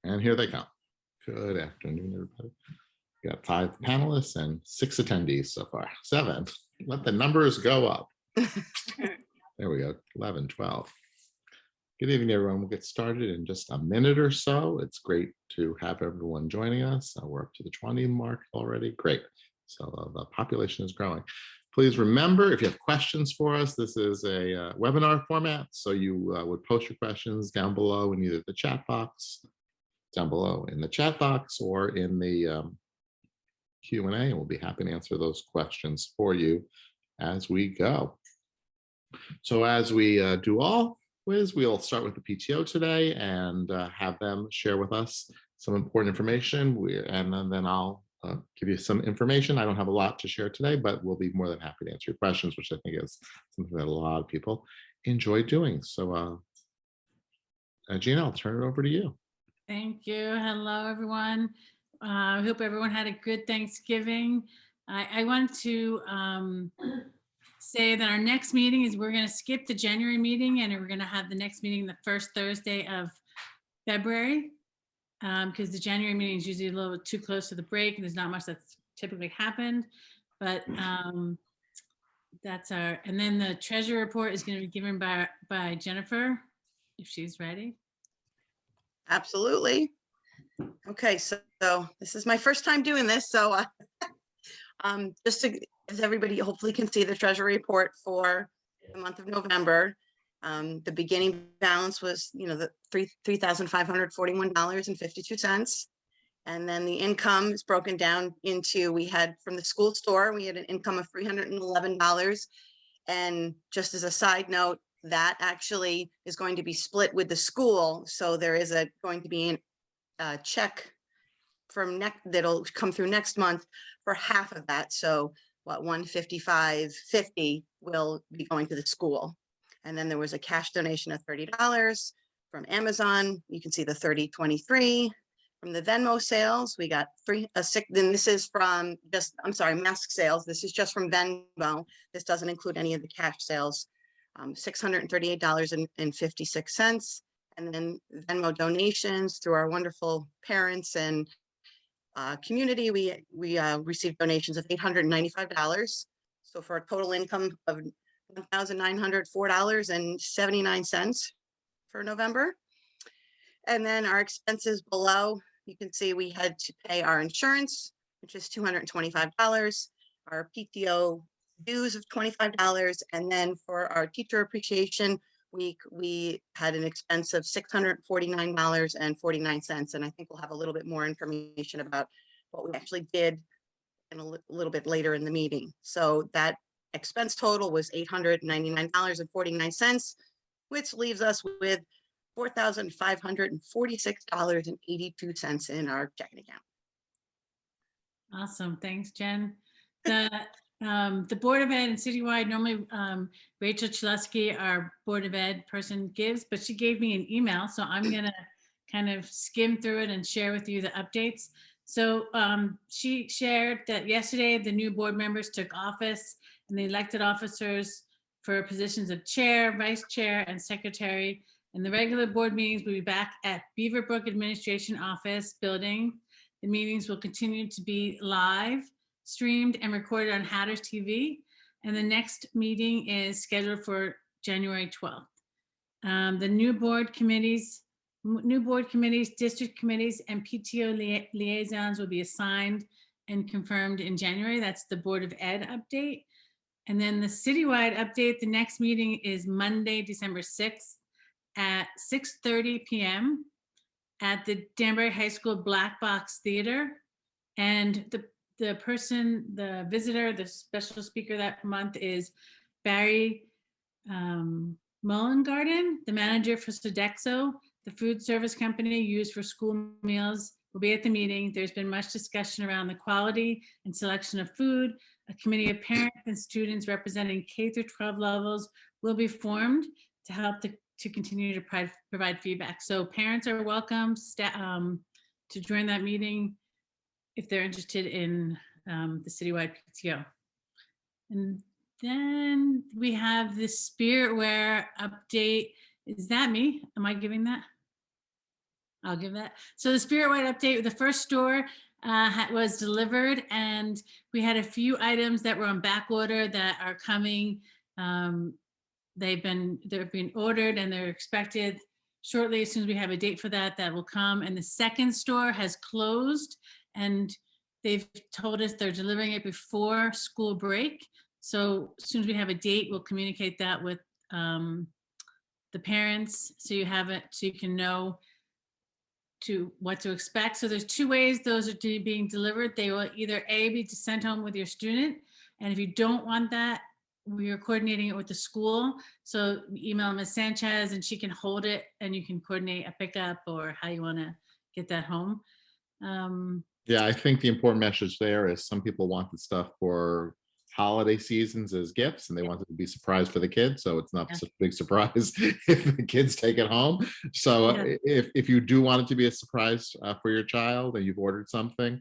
And here they come. Good afternoon, everybody. We got 5 panelists and 6 attendees so far. 7. Let the numbers go up. There we go. 11, 12. Good evening, everyone. We'll get started in just a minute or so. It's great to have everyone joining us. We're up to the 20 mark already. Great. So the population is growing. Please remember, if you have questions for us, this is a webinar format. So you would post your questions down below in either the chat box, down below in the chat box, or in the Q&A, and we'll be happy to answer those questions for you as we go. So as we do always, we'll start with the PTO today and have them share with us some important information. And then I'll give you some information. I don't have a lot to share today, but we'll be more than happy to answer your questions, which I think is something that a lot of people enjoy doing. So Gina, I'll turn it over to you. Thank you. Hello, everyone. I hope everyone had a good Thanksgiving. I want to say that our next meeting is, we're going to skip the January meeting and we're going to have the next meeting the first Thursday of February, because the January meeting is usually a little bit too close to the break and there's not much that's typically happened. But that's our, and then the Treasury report is going to be given by Jennifer, if she's ready. Absolutely. Okay, so this is my first time doing this, so just to, as everybody hopefully can see, the Treasury report for the month of November. The beginning balance was, the $3,541.52, and then the income is broken down into, we had from the school store, we had an income of $311, and just as a side note, that actually is going to be split with the school, so there is going to be a check from that'll come through next month for half of that. So what, $155.50 will be going to the school. And then there was a cash donation of $30 from Amazon. You can see the 3023 from the Venmo sales. We got then this is from just, I'm sorry, mask sales. This is just from Venmo. This doesn't include any of the cash sales. $638.56. And then Venmo donations through our wonderful parents and community, we received donations of $895. So for a total income of $1,904.79 for November. And then our expenses below, you can see we had to pay our insurance, which is $225, our PTO dues of $25, and then for our teacher appreciation week, we had an expense of $649.49, and I think we'll have a little bit more information about what we actually did in a little bit later in the meeting. So that expense total was $899.49, which leaves us with $4,546.82 in our checking account. Awesome. Thanks, Jen. The Board of Ed and Citywide, normally Rachel Chalesky, our Board of Ed person, gives, but she gave me an email, so I'm going to kind of skim through it and share with you the updates. So she shared that yesterday the new board members took office, and the elected officers for positions of chair, vice chair, and secretary. And the regular board meetings will be back at Beaverbrook Administration Office building. The meetings will continue to be live, streamed, and recorded on Hatters TV. And the next meeting is scheduled for January 12th. The new board committees, district committees, and PTO liaisons will be assigned and confirmed in January. That's the Board of Ed update. And then the citywide update, the next meeting is Monday, December 6th at 6:30 p.m. at the Danbury High School Black Box Theater. And the visitor, the special speaker that month is Barry Mullengarden, the manager for Sodexo, the food service company used for school meals, will be at the meeting. There's been much discussion around the quality and selection of food. A committee of parents and students representing K through 12 levels will be formed to help to continue to provide feedback. So parents are welcome to join that meeting if they're interested in the citywide PTO. And then we have the Spiritware update. Is that me? Am I giving that? I'll give that. So the Spirit-wide update, the first store was delivered, and we had a few items that were on back order that are coming. They're being ordered and they're expected shortly. As soon as we have a date for that, that will come. And the second store has closed, and they've told us they're delivering it before school break. So as soon as we have a date, we'll communicate that with the parents, so you have it, so you can know what to expect. So there's two ways those are being delivered. They will either be sent home with your student, and if you don't want that, we are coordinating it with the school. So email Ms. Sanchez and she can hold it, and you can coordinate a pickup or how you want to get that home. Yeah, I think the important message there is some people want the stuff for holiday seasons as gifts, and they want it to be surprised for the kids, so it's not such a big surprise if the kids take it home. So if you do want it to be a surprise for your child and you've ordered something,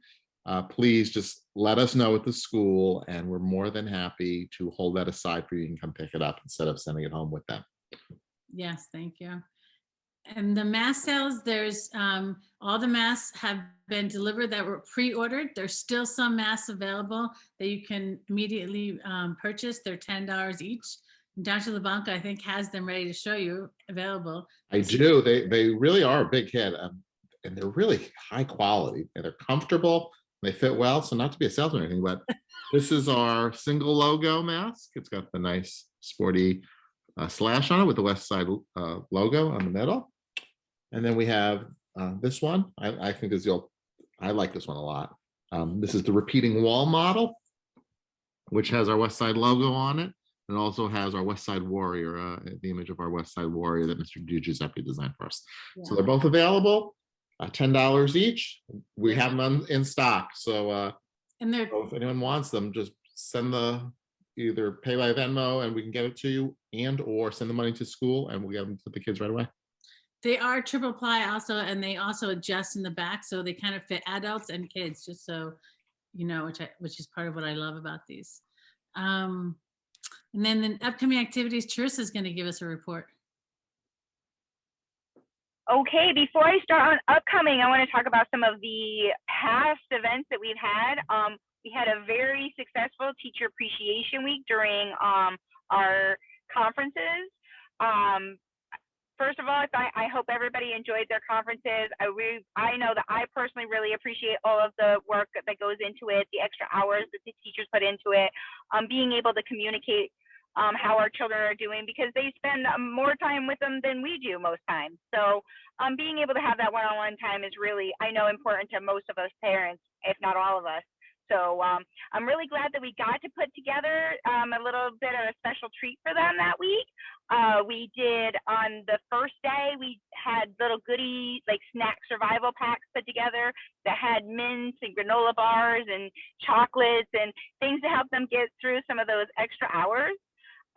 please just let us know at the school, and we're more than happy to hold that aside for you and come pick it up instead of sending it home with them. Yes, thank you. And the mask sales, there's all the masks have been delivered that were pre-ordered. There's still some masks available that you can immediately purchase. They're $10 each. And Dr. LeBlanca, I think, has them ready to show you available. I do. They really are a big hit, and they're really high quality, and they're comfortable. They fit well. So not to be a salesman or anything, but this is our single logo mask. It's got the nice sporty slash on it with the Westside logo on the middle. And then we have this one. I think is I like this one a lot. This is the repeating wall model, which has our Westside logo on it, and also has our Westside Warrior, the image of our Westside Warrior that Mr. DiGiuseppe designed for us. Yeah. So they're both available, $10 each. We have them in stock. So, so if anyone wants them, just send either pay by Venmo and we can get it to you, and or send the money to school and we'll get them to the kids right away. They are triple ply also, and they also adjust in the back, so they kind of fit adults and kids, just so you know, which is part of what I love about these. And then the upcoming activities, Charissa is going to give us a report. Okay, before I start on upcoming, I want to talk about some of the past events that we've had. We had a very successful Teacher Appreciation Week during our conferences. First of all, I hope everybody enjoyed their conferences. I know that I personally really appreciate all of the work that goes into it, the extra hours that the teachers put into it, being able to communicate how our children are doing, because they spend more time with them than we do most times. So being able to have that one-on-one time is really, I know, important to most of us parents, if not all of us. So I'm really glad that we got to put together a little bit of a special treat for them that week. We did, on the first day, we had little goodie, like snack survival packs put together that had mints and granola bars and chocolates and things to help them get through some of those extra hours.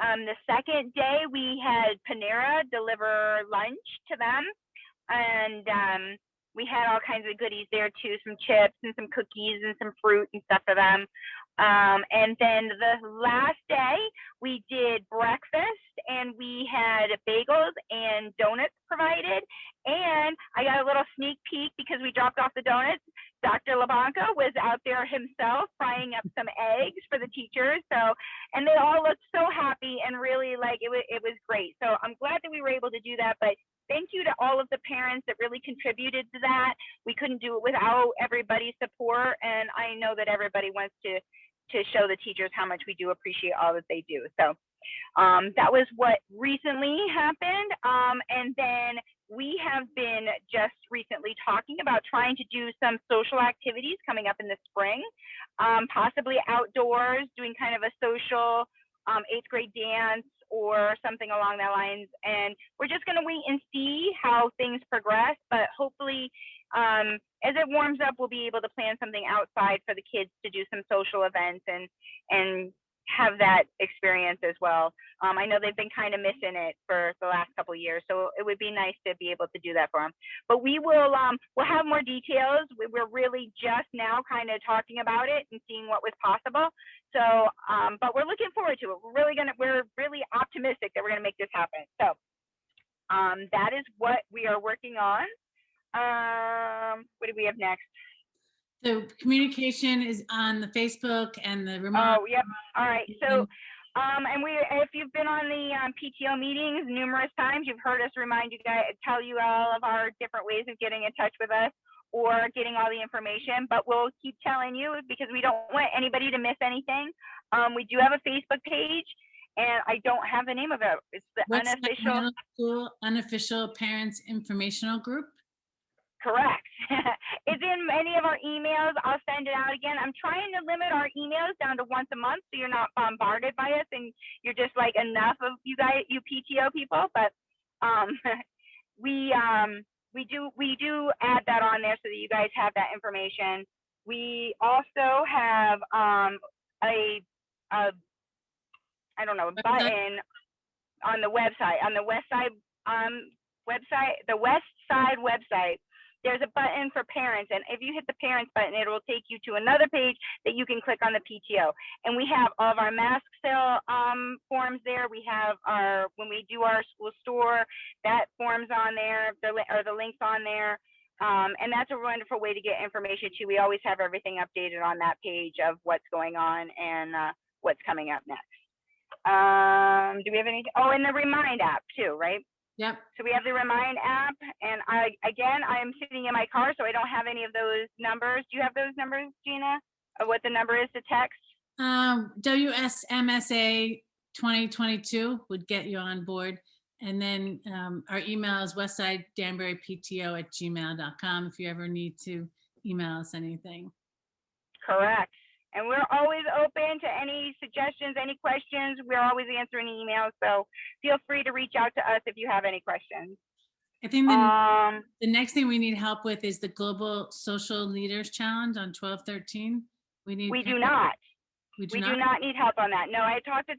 The second day, we had Panera deliver lunch to them, and we had all kinds of goodies there too, some chips and some cookies and some fruit and stuff for them. And then the last day we did breakfast, and we had bagels and donuts provided. And I got a little sneak peek because we dropped off the donuts. Dr. LeBlanca was out there himself frying up some eggs for the teachers. So, and they all looked so happy and really like it was great. So I'm glad that we were able to do that. But thank you to all of the parents that really contributed to that. We couldn't do it without everybody's support, and I know that everybody wants to show the teachers how much we do appreciate all that they do. So that was what recently happened. And then we have been just recently talking about trying to do some social activities coming up in the spring, possibly outdoors, doing kind of a social 8th grade dance or something along that lines. And we're just going to wait and see how things progress, but hopefully as it warms up, we'll be able to plan something outside for the kids to do some social events and have that experience as well. I know they've been kind of missing it for the last couple of years, so it would be nice to be able to do that for them. But we will, we'll have more details. We're really just now kind of talking about it and seeing what was possible. So, but we're looking forward to it. We're really optimistic that we're gonna make this happen. So that is what we are working on. What do we have next? The communication is on the Facebook and the remote. Oh, yep. All right. So, and if you've been on the PTO meetings numerous times, you've heard us remind you guys, tell you all of our different ways of getting in touch with us or getting all the information, but we'll keep telling you because we don't want anybody to miss anything. We do have a Facebook page, and I don't have the name of it. It's the Westside unofficial. Middle School Unofficial Parents Informational Group. Correct. It's in many of our emails. I'll send it out again. I'm trying to limit our emails down to once a month so you're not bombarded by us and you're just like enough of you guys, you PTO people. But we do add that on there so that you guys have that information. We also have a button on the website, on the Westside website, the Westside website. There's a button for parents, and if you hit the parents button, it will take you to another page that you can click on the PTO. And we have all of our mask sale forms there. We have our, when we do our school store, that form's on there, the links on there. And that's a wonderful way to get information too. We always have everything updated on that page of what's going on and what's coming up next. Do we have anything? Oh, and the Remind app too, right? Yep. So we have the Remind app, and I'm sitting in my car, so I don't have any of those numbers. Do you have those numbers, Gina, of what the number is to text? WSMSA 2022 would get you on board. And then our email is westsidedanburypto@gmail.com if you ever need to email us anything. Correct. And we're always open to any suggestions, any questions. We're always answering emails. So feel free to reach out to us if you have any questions. I think the next thing we need help with is the Global Social Leaders Challenge on 12/13. We do not. We do not need help on that. No, I talked to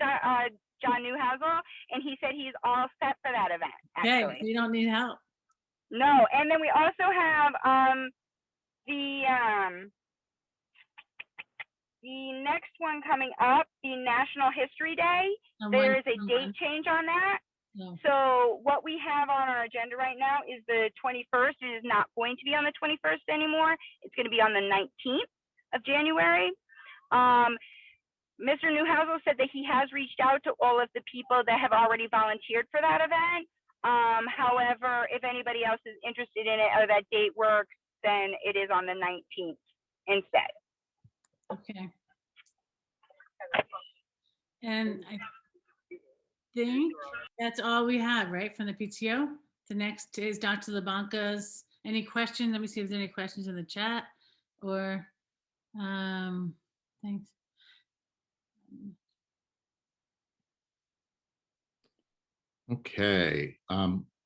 John Newhousel, and he said he's all set for that event. Actually. Okay, we don't need help. No, and then we also have the next one coming up, the National History Day. There is a date change on that. No. So what we have on our agenda right now is the 21st. It is not going to be on the 21st anymore. It's going to be on the 19th of January. Mr. Newhousel said that he has reached out to all of the people that have already volunteered for that event. However, if anybody else is interested in it or that date works, then it is on the 19th instead. Okay. And I think that's all we have, right, from the PTO. The next is Dr. LaBanca's. Any questions? Let me see if there's any questions in the chat or thanks. Okay.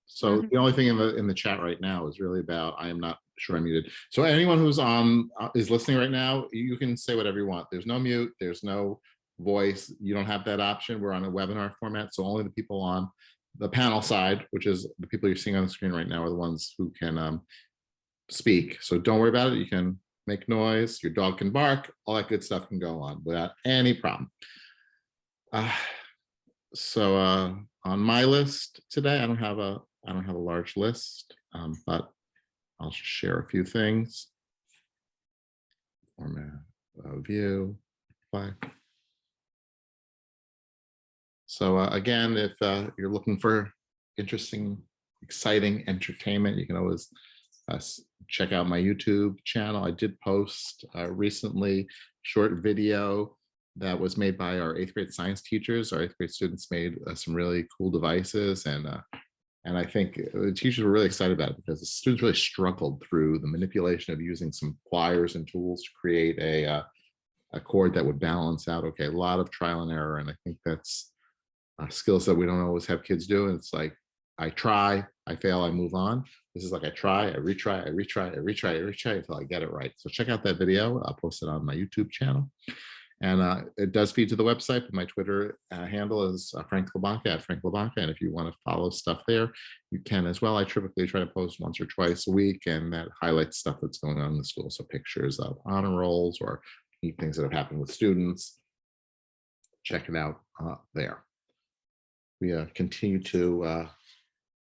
So the only thing in the chat right now is really about, I am not sure I'm muted. So anyone who's on is listening right now, you can say whatever you want. There's no mute, there's no voice. You don't have that option. We're on a webinar format. So only the people on the panel side, which is the people you're seeing on the screen right now, are the ones who can speak. So don't worry about it. You can make noise, your dog can bark, all that good stuff can go on without any problem. So on my list today, I don't have a large list, but I'll share a few things. Format, view, play. So again, if you're looking for interesting, exciting entertainment, you can always check out my YouTube channel. I did post recently short video that was made by our 8th grade science teachers. Our 8th grade students made some really cool devices, and I think the teachers were really excited about it because the students really struggled through the manipulation of using some pliers and tools to create a cord that would balance out. Okay, a lot of trial and error, and I think that's skills that we don't always have kids do. And it's like, I try, I fail, I move on. This is like I try, I retry, I retry, I retry, I retry until I get it right. So check out that video. I'll post it on my YouTube channel. And it does feed to the website, but my Twitter handle is Frank LaBanca at Frank LaBanca. And if you want to follow stuff there, you can as well. I typically try to post once or twice a week, and that highlights stuff that's going on in the school. So pictures of honor rolls or neat things that have happened with students. Check it out there. We continue to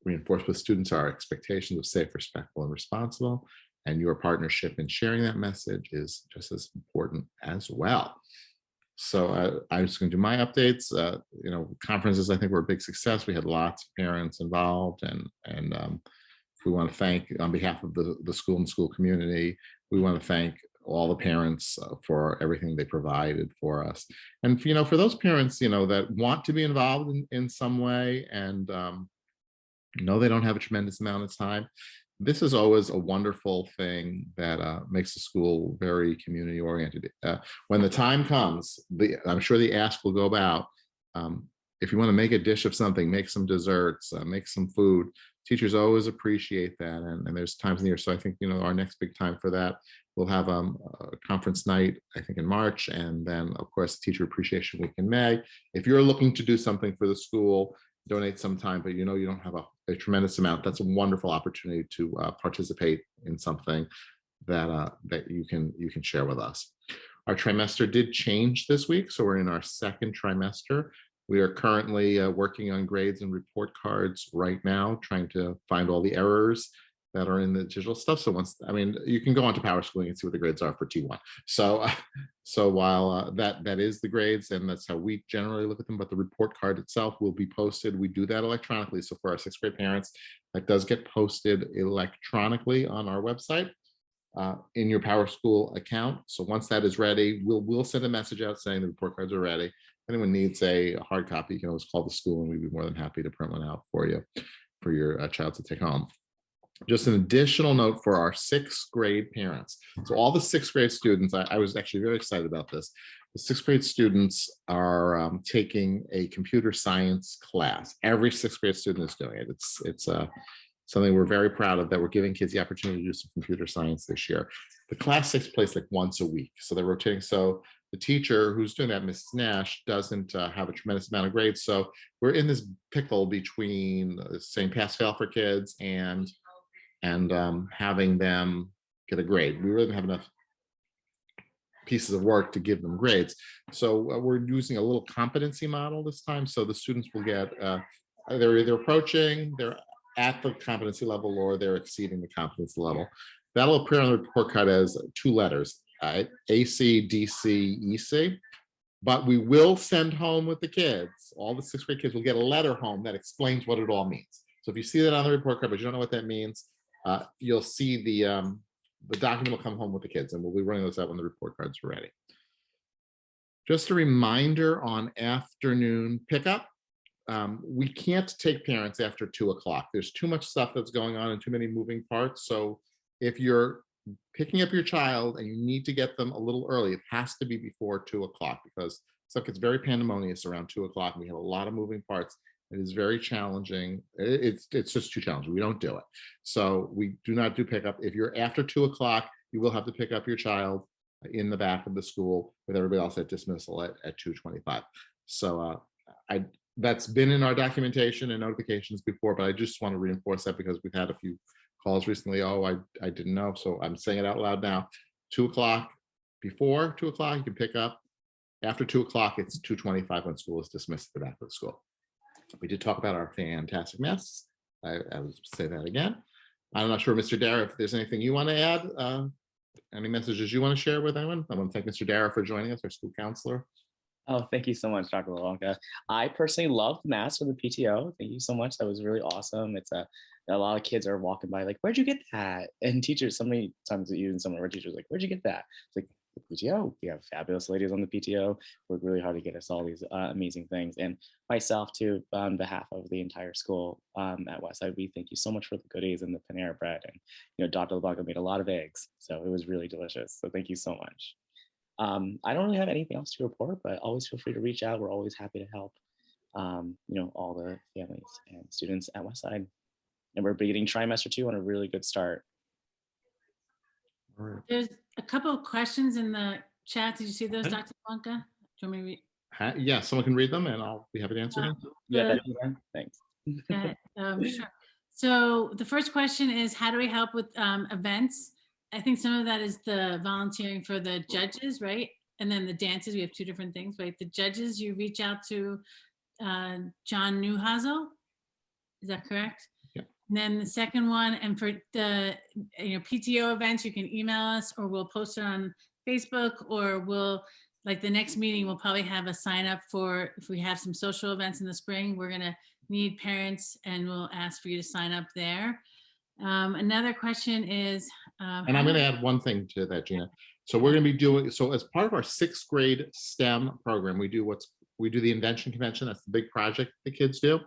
reinforce with students our expectations of safe, respectful, and responsible. And your partnership in sharing that message is just as important as well. So I was going to do my updates. Conferences, I think, were a big success. We had lots of parents involved, and we want to thank, on behalf of the school and school community, we want to thank all the parents for everything they provided for us. And for those parents, that want to be involved in some way and know they don't have a tremendous amount of time, this is always a wonderful thing that makes the school very community oriented. When the time comes, I'm sure the ask will go out. If you want to make a dish of something, make some desserts, make some food. Teachers always appreciate that, and there's times in the year. So I think our next big time for that, we'll have a conference night, I think in March, and then of course Teacher Appreciation Week in May. If you're looking to do something for the school, donate some time, but you don't have a tremendous amount, that's a wonderful opportunity to participate in something that you can share with us. Our trimester did change this week, so we're in our second trimester. We are currently working on grades and report cards right now, trying to find all the errors that are in the digital stuff. So you can go onto Power Schooling and see what the grades are for T1. So while that is the grades, and that's how we generally look at them, but the report card itself will be posted. We do that electronically. So for our 6th grade parents, that does get posted electronically on our website in your Power School account. So once that is ready, we'll send a message out saying the report cards are ready. If anyone needs a hard copy, you can always call the school and we'd be more than happy to print one out for you, for your child to take home. Just an additional note for our 6th grade parents. So all the 6th grade students, I was actually very excited about this. The 6th grade students are taking a computer science class. Every 6th grade student is doing it. It's something we're very proud of, that we're giving kids the opportunity to do some computer science this year. The class takes place like once a week. So they're rotating. So the teacher who's doing that, Mrs. Nash, doesn't have a tremendous amount of grades. So we're in this pickle between saying pass fail for kids and having them get a grade. We really don't have enough pieces of work to give them grades. So we're using a little competency model this time. So the students will get, they're either approaching, they're at the competency level, or they're exceeding the competency level. That'll appear on the report card as 2 letters, AC, DC, EC. But we will send home with the kids, all the 6th grade kids will get a letter home that explains what it all means. So if you see that on the report card, but you don't know what that means, you'll see the document will come home with the kids, and we'll be running those out when the report cards are ready. Just a reminder on afternoon pickup. We can't take parents after 2 o'clock. There's too much stuff that's going on and too many moving parts. So if you're picking up your child and you need to get them a little early, it has to be before 2 o'clock, because stuff gets very pandemonious around 2 o'clock. And we have a lot of moving parts. It is very challenging. It's just too challenging. We don't do it. So we do not do pickup. If you're after 2 o'clock, you will have to pick up your child in the back of the school with everybody else at dismissal at 2:25. So that's been in our documentation and notifications before, but I just want to reinforce that because we've had a few calls recently. Oh, I didn't know. So I'm saying it out loud now. 2 o'clock, before 2 o'clock, you can pick up. After 2 o'clock, it's 2:25 when school is dismissed at the back of the school. We did talk about our fantastic masks. I will say that again. I'm not sure, Mr. Dara, if there's anything you want to add, any messages you want to share with anyone. I want to thank Mr. Dara for joining us, our school counselor. Oh, thank you so much, Dr. LaLonka. I personally loved the mask for the PTO. Thank you so much. That was really awesome. It's a lot of kids are walking by like, where'd you get that? And teachers, so many times even some of our teachers like, where'd you get that? It's like, the PTO. We have fabulous ladies on the PTO. Work really hard to get us all these amazing things. And myself too, on behalf of the entire school at Westside, we thank you so much for the goodies and the Panera bread. And Dr. LaBlanca made a lot of eggs, so it was really delicious. So thank you so much. I don't really have anything else to report, but always feel free to reach out. We're always happy to help. All the families and students at Westside, and we're beginning trimester 2 on a really good start. There's a couple of questions in the chat. Did you see those, Dr. Blanca? Do you want me to read? Yeah, someone can read them and I'll be happy to answer them. Yeah, thanks. Sure. So the first question is, how do we help with events? I think some of that is the volunteering for the judges, right? And then the dances, we have 2 different things, right? The judges, you reach out to John Newhazel. Is that correct? Yeah. And then the second one, and for the, PTO events, you can email us or we'll post it on Facebook, or like the next meeting, we'll probably have a sign up for, if we have some social events in the spring, we're gonna need parents and we'll ask for you to sign up there. Another question is. And I'm going to add one thing to that, Gina. So we're going to be doing, so as part of our 6th grade STEM program, we do the Invention Convention. That's the big project the kids do.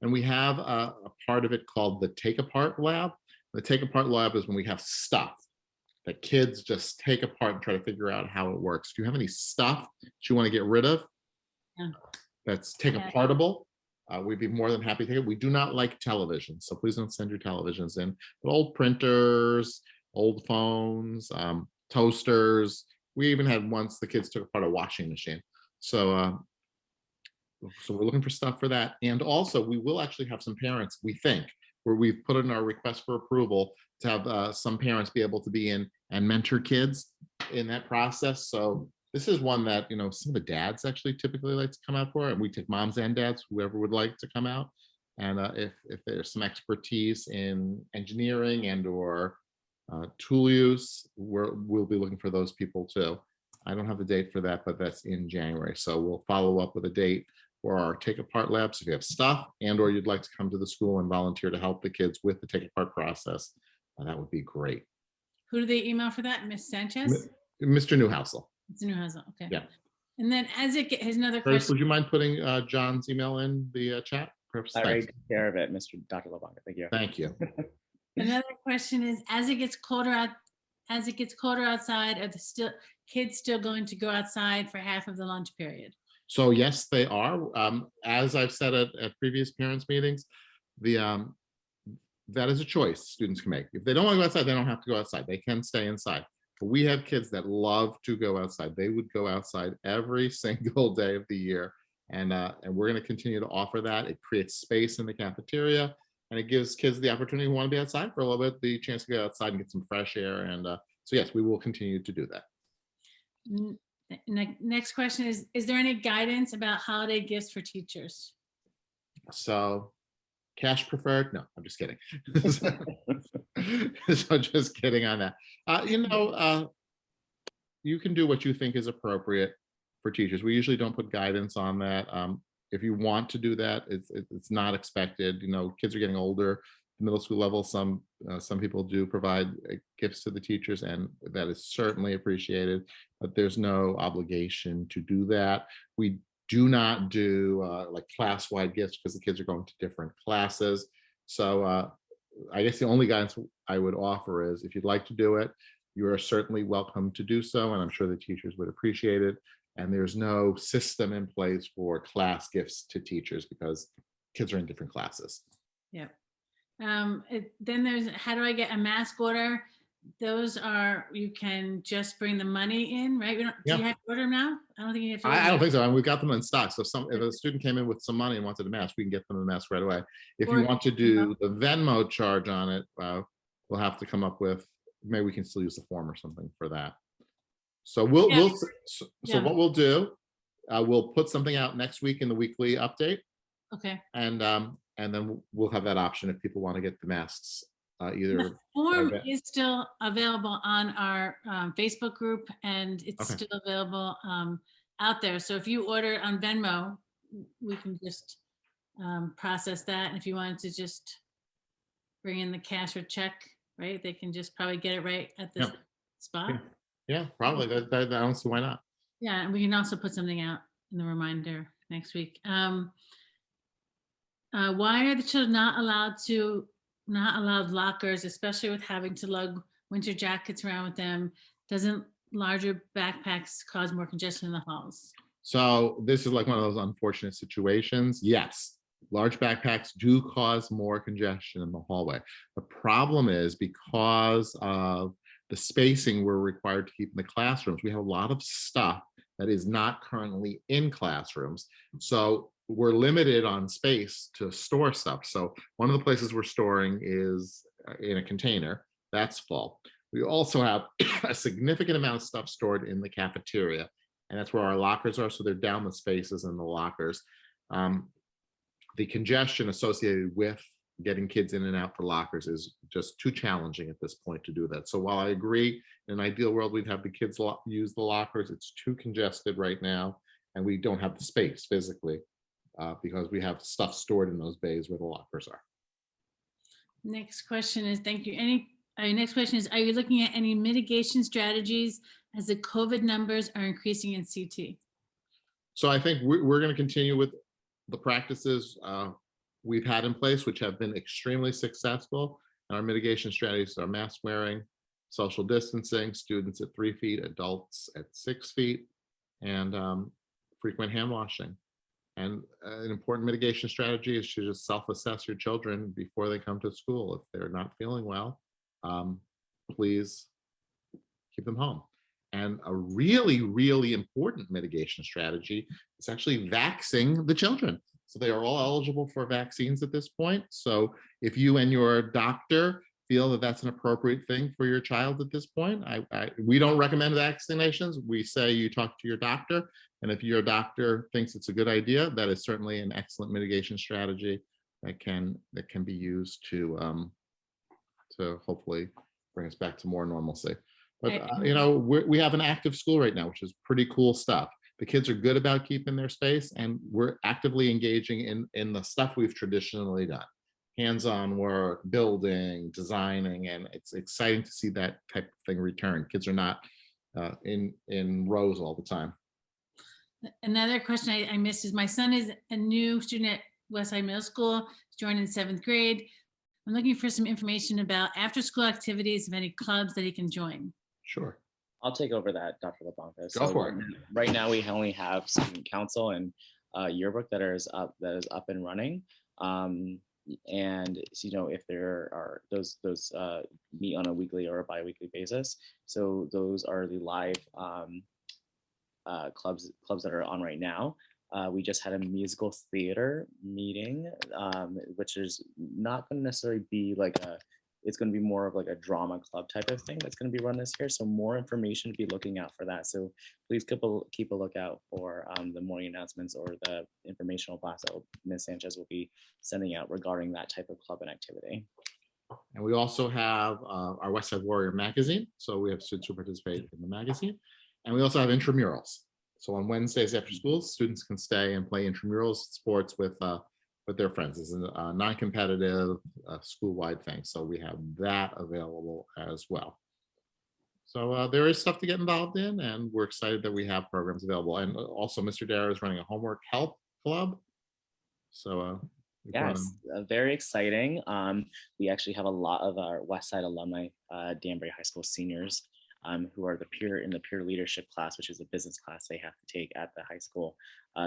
And we have a part of it called the Take Apart Lab. The Take Apart Lab is when we have stuff that kids just take apart and try to figure out how it works. Do you have any stuff that you want to get rid of? Yeah. That's take apartable? We'd be more than happy to take it. We do not like television, so please don't send your televisions in. But old printers, old phones, toasters. We even had once the kids took apart a washing machine. So we're looking for stuff for that. And also we will actually have some parents, we think, where we've put in our request for approval to have some parents be able to be in and mentor kids in that process. So this is one that, some of the dads actually typically like to come out for, and we take moms and dads, whoever would like to come out. And if there's some expertise in engineering and or tool use, we'll be looking for those people too. I don't have the date for that, but that's in January. So we'll follow up with a date for our Take Apart labs. If you have stuff and or you'd like to come to the school and volunteer to help the kids with the Take Apart process, that would be great. Who do they email for that? Miss Sanchez? Mr. Newhousel. It's Newhouse, okay. Yeah. And then here's another First, question. would you mind putting John's email in the chat? I already took care of it, Dr. Lobanga. Thank you. Thank you. Another question is, as it gets colder outside, are the kids still going to go outside for half of the lunch period? So yes, they are. As I've said at previous parents meetings, that is a choice students can make. If they don't want to go outside, they don't have to go outside. They can stay inside. But we have kids that love to go outside. They would go outside every single day of the year. And we're going to continue to offer that. It creates space in the cafeteria, and it gives kids the opportunity who want to be outside for a little bit, the chance to go outside and get some fresh air. And so yes, we will continue to do that. Next question is there any guidance about holiday gifts for teachers? So cash preferred? No, I'm just kidding. So just kidding on that. You can do what you think is appropriate for teachers. We usually don't put guidance on that. If you want to do that, it's not expected. Kids are getting older, middle school level. Some people do provide gifts to the teachers, and that is certainly appreciated, but there's no obligation to do that. We do not do like class-wide gifts because the kids are going to different classes. So I guess the only guidance I would offer is if you'd like to do it, you are certainly welcome to do so, and I'm sure the teachers would appreciate it. And there's no system in place for class gifts to teachers because kids are in different classes. Yeah. Then there's, how do I get a mask order? Those are, you can just bring the money in, right? Do you have to order them now? I don't think you have to. I don't think so. And we've got them in stock. So if a student came in with some money and wanted a mask, we can get them a mask right away. If you want to do the Venmo charge on it, we'll have to come up with, maybe we can still use the form or something for that. So what we'll do, we'll put something out next week in the weekly update. Okay. And then we'll have that option if people want to get the masks. The form is still available on our Facebook group, and it's still available out there. So if you order on Venmo, we can just process that. And if you wanted to just bring in the cash or check, right, they can just probably get it right at the spot. Yeah, probably. I don't see why not. Yeah, and we can also put something out in the reminder next week. Why are the children not allowed lockers, especially with having to lug winter jackets around with them? Doesn't larger backpacks cause more congestion in the halls? So this is like one of those unfortunate situations. Yes, large backpacks do cause more congestion in the hallway. The problem is because of the spacing we're required to keep in the classrooms, we have a lot of stuff that is not currently in classrooms. So we're limited on space to store stuff. So one of the places we're storing is in a container that's full. We also have a significant amount of stuff stored in the cafeteria, and that's where our lockers are. So they're down the spaces in the lockers. The congestion associated with getting kids in and out for lockers is just too challenging at this point to do that. So while I agree, in an ideal world, we'd have the kids use the lockers, it's too congested right now, and we don't have the space physically because we have stuff stored in those bays where the lockers are. Next question is, thank you. Next question is, are you looking at any mitigation strategies as the COVID numbers are increasing in CT? So I think we're going to continue with the practices we've had in place, which have been extremely successful. And our mitigation strategies are mask wearing, social distancing, students at 3 feet, adults at 6 feet, and frequent hand washing. And an important mitigation strategy is to just self-assess your children before they come to school. If they're not feeling well, please keep them home. And a really, really important mitigation strategy is actually vaccinating the children. So they are all eligible for vaccines at this point. So if you and your doctor feel that that's an appropriate thing for your child at this point, we don't recommend vaccinations. We say you talk to your doctor. And if your doctor thinks it's a good idea, that is certainly an excellent mitigation strategy that can be used to hopefully bring us back to more normalcy. But we have an active school right now, which is pretty cool stuff. The kids are good about keeping their space, and we're actively engaging in the stuff we've traditionally done. Hands-on work, building, designing, and it's exciting to see that type of thing return. Kids are not in rows all the time. Another question I missed is, my son is a new student at Westside Middle School, joined in 7th grade. I'm looking for some information about after-school activities, of any clubs that he can join. Sure. I'll take over that, Dr. LaBonca. Go for it. Right now, we only have student council and yearbook that is up and running. And if there are those meet on a weekly or a bi-weekly basis. So those are the live clubs that are on right now. We just had a musical theater meeting, which is not going to necessarily be like it's going to be more of like a drama club type of thing that's going to be run this year. So more information to be looking out for that. So please keep a lookout for the morning announcements or the informational blast that Ms. Sanchez will be sending out regarding that type of club and activity. And we also have our Westside Warrior magazine. So we have students who participate in the magazine. And we also have intramurals. So on Wednesdays after school, students can stay and play intramurals sports with their friends. It's a non-competitive school-wide thing. So we have that available as well. So there is stuff to get involved in, and we're excited that we have programs available. And also Mr. Dara is running a homework help club. So yes, very exciting. We actually have a lot of our Westside alumni, Danbury High School seniors, who are in the peer leadership class, which is a business class they have to take at the high school.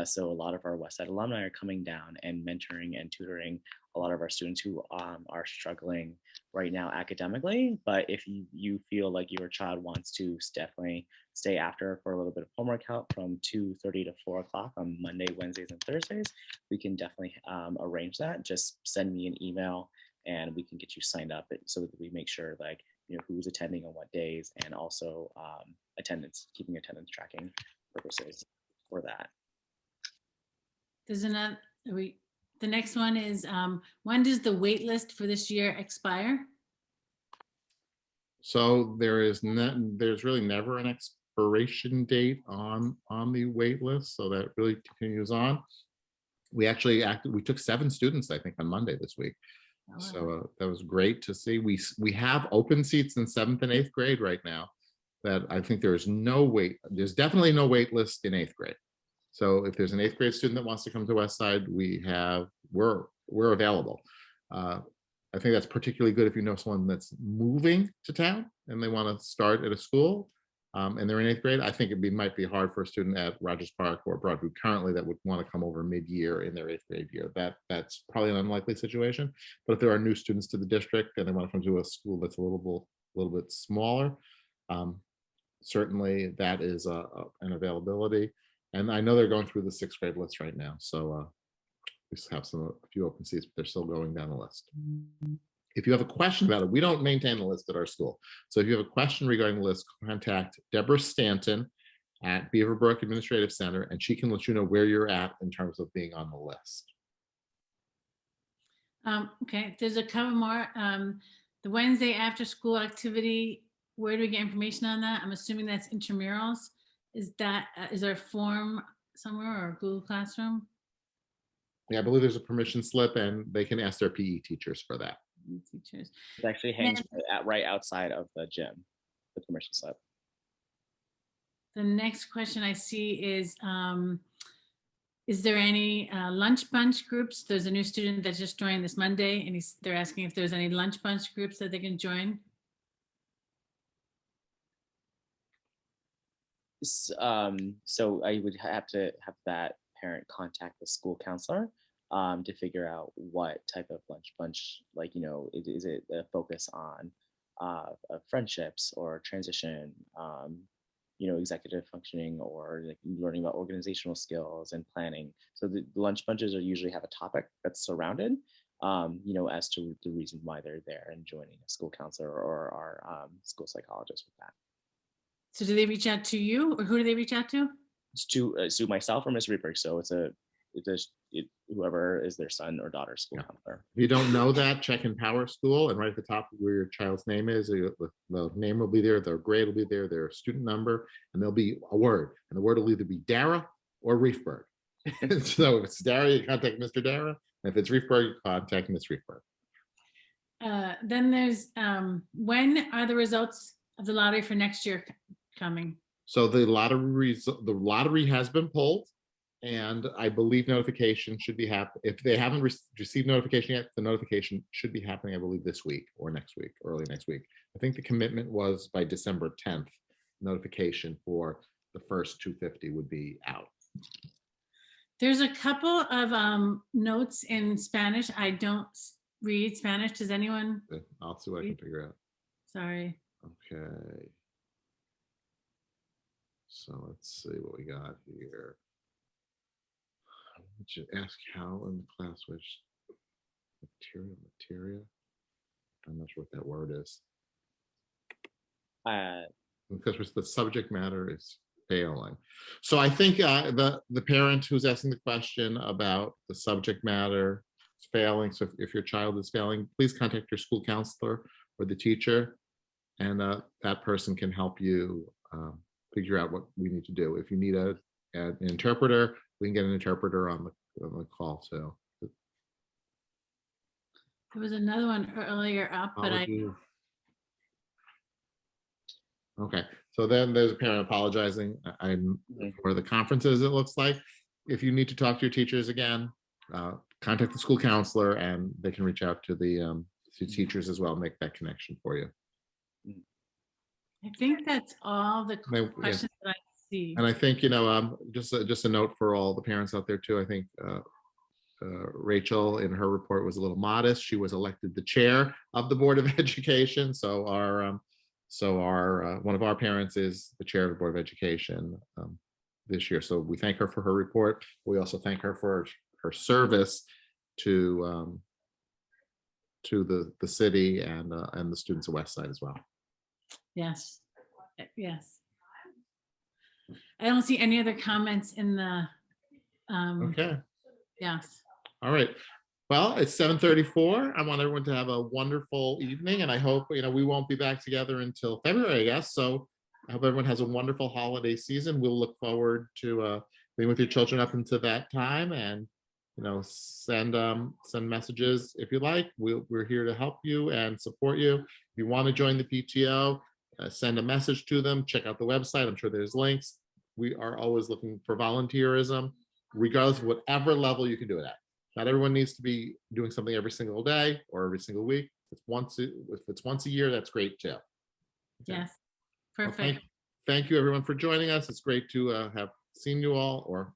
So a lot of our Westside alumni are coming down and mentoring and tutoring a lot of our students who are struggling right now academically. But if you feel like your child wants to definitely stay after for a little bit of homework help from 2:30 to 4 o'clock on Monday, Wednesdays, and Thursdays, we can definitely arrange that. Just send me an email and we can get you signed up so that we make sure who's attending on what days, and also keeping attendance tracking purposes for that. The next one is, when does the wait list for this year expire? So there's really never an expiration date on the wait list. So that really continues on. We took 7 students, I think, on Monday this week. Oh, So that was great to see. We have open seats in 7th and 8th grade right now. That I think there's definitely no wait list in 8th grade. So if there's an 8th grade student that wants to come to Westside, we're available. I think that's particularly good if you know someone that's moving to town and they want to start at a school and they're in 8th grade. I think it might be hard for a student at Rogers Park or Broadview currently that would want to come over mid-year in their 8th grade year. That's probably an unlikely situation. But if there are new students to the district and they want to come to a school that's a little bit smaller, certainly that is an availability. And I know they're going through the 6th grade list right now. So we just have a few open seats, but they're still going down the list. If you have a question about it, we don't maintain the list at our school. So if you have a question regarding the list, contact Deborah Stanton at Beaverbrook Administrative Center, and she can let you know where you're at in terms of being on the list. Okay, there's a couple more. The Wednesday after school activity, where do we get information on that? I'm assuming that's intramurals. Is there a form somewhere or Google Classroom? Yeah, I believe there's a permission slip and they can ask their PE teachers for that. Teachers. It actually hangs right outside of the gym, the permission slip. The next question I see is there any lunch bunch groups? There's a new student that just joined this Monday, and they're asking if there's any lunch bunch groups that they can join. So I would have to have that parent contact the school counselor to figure out what type of lunch bunch, like, you know, is it a focus on friendships or transition, you know, executive functioning, or like learning about organizational skills and planning. So the lunch bunches are usually have a topic that's surrounded, you know, as to the reason why they're there, and joining a school counselor or our school psychologist with that. So do they reach out to you, or who do they reach out to? It's to myself or Ms. Reaper. So it's whoever is their son or daughter's school counselor. If you don't know that, check in Power School, and right at the top where your child's name is, the name will be there, their grade will be there, their student number, and there'll be a word, and the word will either be Dara or Reefberg. So if it's Dara, you contact Mr. Dara, and if it's Reefberg, you contact Ms. Reefberg. Then there's when are the results of the lottery for next year coming? So the lottery has been pulled, and I believe notification should be happening. If they haven't received notification yet, the notification should be happening, I believe, this week or next week, early next week. I think the commitment was by December 10th. Notification for the first 250 would be out. There's a couple of notes in Spanish. I don't read Spanish. Does anyone? I'll see what I can figure out. Sorry. Okay. So let's see what we got here. I should ask how in the class which materia. I'm not sure what that word is. Because the subject matter is failing. So I think the parent who's asking the question about the subject matter is failing. So if your child is failing, please contact your school counselor or the teacher, and that person can help you figure out what we need to do. If you need an interpreter, we can get an interpreter on the call too. There was another one earlier up, but Okay, so then there's a parent apologizing. I'm for the conferences, it looks like. If you need to talk to your teachers again, contact the school counselor, and they can reach out to the teachers as well, make that connection for you. I think that's all the questions that I see. And I think, you know, just a note for all the parents out there too. I think Rachel in her report was a little modest. She was elected the chair of the Board of Education. So our one of our parents is the chair of the Board of Education this year. So we thank her for her report. We also thank her for her service to the city and the students of Westside as well. Yes. Yes. I don't see any other comments in the Okay. Yes. All right. Well, it's 7:34. I want everyone to have a wonderful evening, and I hope, you know, we won't be back together until February, I guess. So I hope everyone has a wonderful holiday season. We'll look forward to being with your children up until that time, and, you know, send messages if you like. We're here to help you and support you. If you want to join the PTO, send a message to them. Check out the website. I'm sure there's links. We are always looking for volunteerism, regardless of whatever level you can do it at. Not everyone needs to be doing something every single day or every single week. If it's once a year, that's great too. Okay. Yes. Perfect. Well, thank you everyone for joining us. It's great to have seen you all, or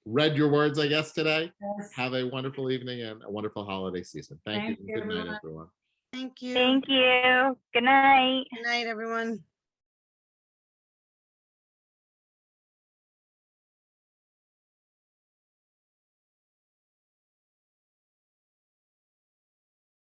read your words, I guess, today. Yes. Have a wonderful evening and a wonderful holiday season. Thank you. Good night, everyone. Thank you. Thank you. Good night. Good night, everyone.